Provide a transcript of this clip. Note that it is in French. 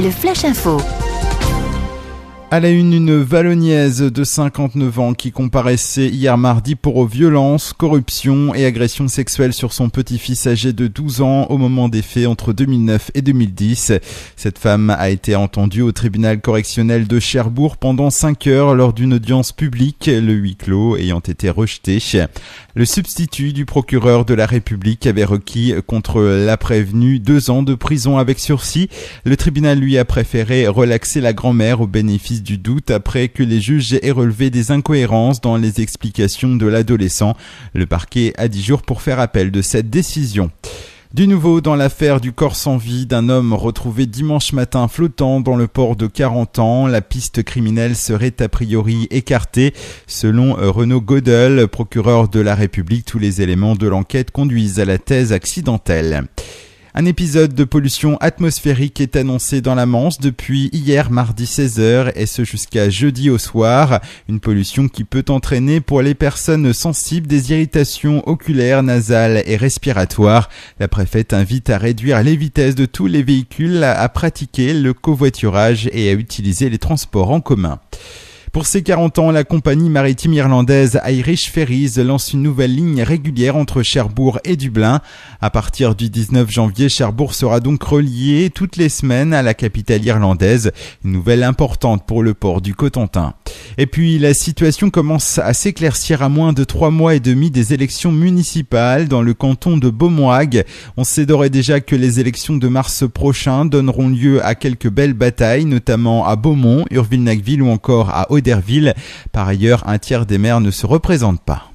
Le Flash Info. À la une Vallonniaise de 59 ans qui comparaissait hier mardi pour violences, corruption et agression sexuelle sur son petit-fils âgé de 12 ans au moment des faits entre 2009 et 2010. Cette femme a été entendue au tribunal correctionnel de Cherbourg pendant 5 heures lors d'une audience publique, le huis clos ayant été rejeté. Le substitut du procureur de la République avait requis contre la prévenue 2 ans de prison avec sursis. Le tribunal lui a préféré relaxer la grand-mère au bénéfice du doute après que les juges aient relevé des incohérences dans les explications de l'adolescent. Le parquet a 10 jours pour faire appel de cette décision. Du nouveau dans l'affaire du corps sans vie d'un homme retrouvé dimanche matin flottant dans le port de 40 ans. La piste criminelle serait a priori écartée. Selon Renaud Godel, procureur de la République, tous les éléments de l'enquête conduisent à la thèse accidentelle. Un épisode de pollution atmosphérique est annoncé dans la Manche depuis hier mardi 16h et ce jusqu'à jeudi au soir. Une pollution qui peut entraîner pour les personnes sensibles des irritations oculaires, nasales et respiratoires. La préfète invite à réduire les vitesses de tous les véhicules, à pratiquer le covoiturage et à utiliser les transports en commun. Pour ses 40 ans, la compagnie maritime irlandaise Irish Ferries lance une nouvelle ligne régulière entre Cherbourg et Dublin. À partir du 19 janvier, Cherbourg sera donc relié toutes les semaines à la capitale irlandaise. Une nouvelle importante pour le port du Cotentin. Et puis, la situation commence à s'éclaircir à moins de 3 mois et demi des élections municipales dans le canton de Beaumoig. On sait d'ores et déjà que les élections de mars prochain donneront lieu à quelques belles batailles, notamment à Beaumont, Urville-Nacqueville ou encore à Auderville. Par ailleurs, un tiers des maires ne se représentent pas.